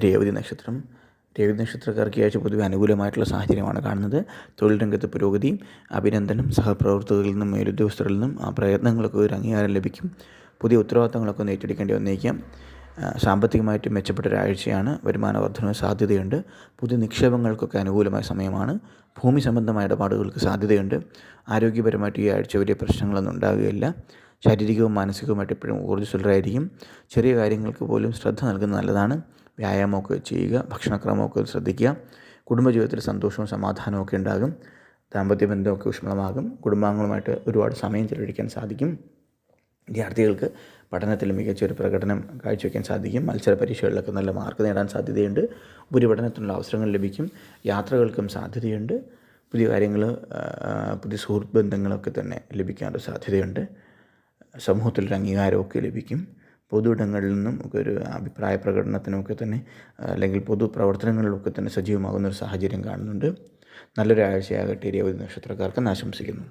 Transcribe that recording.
രേവതി നക്ഷത്രം. രേവതി നക്ഷത്രക്കാർക്ക് ഈ ആഴ്ച പൊതുവെ അനുകൂലമായിട്ടുള്ള സാഹചര്യമാണ് കാണുന്നത്. തൊഴിൽ രംഗത്ത് പുരോഗതി, അഭിനന്ദനം, സഹപ്രവർത്തകരിൽ നിന്നും മേലുദ്യോഗസ്ഥരിൽ നിന്നും ആ പ്രയത്നങ്ങൾക്ക് ഒരു അംഗീകാരം ലഭിക്കും. പുതിയ ഉത്തരവാദിത്തങ്ങളൊക്കെ ഒന്ന് ഏറ്റെടുക്കേണ്ടി വന്നേക്കാം. സാമ്പത്തികമായിട്ട് മെച്ചപ്പെട്ട ഒരാഴ്ചയാണ്. വരുമാന വർധന സാധ്യതയുണ്ട്. പുതിയ നിക്ഷേപങ്ങൾക്കൊക്കെ അനുകൂലമായ സമയമാണ്. ഭൂമി സംബന്ധമായ ഇടപാടുകൾക്ക് സാധ്യതയുണ്ട്. ആരോഗ്യപരമായിട്ട് ഈ ആഴ്ച വലിയ പ്രശ്നങ്ങളൊന്നും ഉണ്ടാകുകയില്ല. ശാരീരികവും മാനസികവുമായിട്ട് എപ്പോഴും ഊർജ്ജസ്വലരായിരിക്കും. ചെറിയ കാര്യങ്ങൾക്ക് പോലും ശ്രദ്ധ നൽകുന്നത് നല്ലതാണ്. വ്യായാമമൊക്കെ ചെയ്യുക, ഭക്ഷണക്രമമൊക്കെ ശ്രദ്ധിക്കുക. കുടുംബജീവിതത്തിൽ സന്തോഷവും സമാധാനവും ഒക്കെ ഉണ്ടാകും. ദാമ്പത്യ ബന്ധമൊക്കെ ഊഷ്മളമാകും. കുടുംബാംഗങ്ങളുമായിട്ട് ഒരുപാട് സമയം ചെലവഴിക്കാൻ സാധിക്കും. വിദ്യാർത്ഥികൾക്ക് പഠനത്തിൽ മികച്ചൊരു പ്രകടനം കാഴ്ചവെക്കാൻ സാധിക്കും. മത്സര പരീക്ഷകളിലൊക്കെ നല്ല മാർക്ക് നേടാൻ സാധ്യതയുണ്ട്. ഉപരിപഠനത്തിനുള്ള അവസരങ്ങൾ ലഭിക്കും. യാത്രകൾക്കും സാധ്യതയുണ്ട്. പുതിയ കാര്യങ്ങൾ, പുതിയ സുഹൃത്ത് ബന്ധങ്ങളൊക്കെ തന്നെ ലഭിക്കാനുള്ള സാധ്യതയുണ്ട്. സമൂഹത്തിലൊരു അംഗീകാരമൊക്കെ ലഭിക്കും. പൊതു ഇടങ്ങളിൽ നിന്നും ഒക്കെ ഒരു അഭിപ്രായ പ്രകടനത്തിനുമൊക്കെ തന്നെ അല്ലെങ്കിൽ പൊതു പ്രവർത്തനങ്ങളിലൊക്കെ തന്നെ സജീവമാകുന്നൊരു സാഹചര്യം കാണുന്നുണ്ട്. നല്ലൊരു ആഴ്ചയാകട്ടെ രേവതി നക്ഷത്രക്കാർക്ക് ആശംസിക്കുന്നു.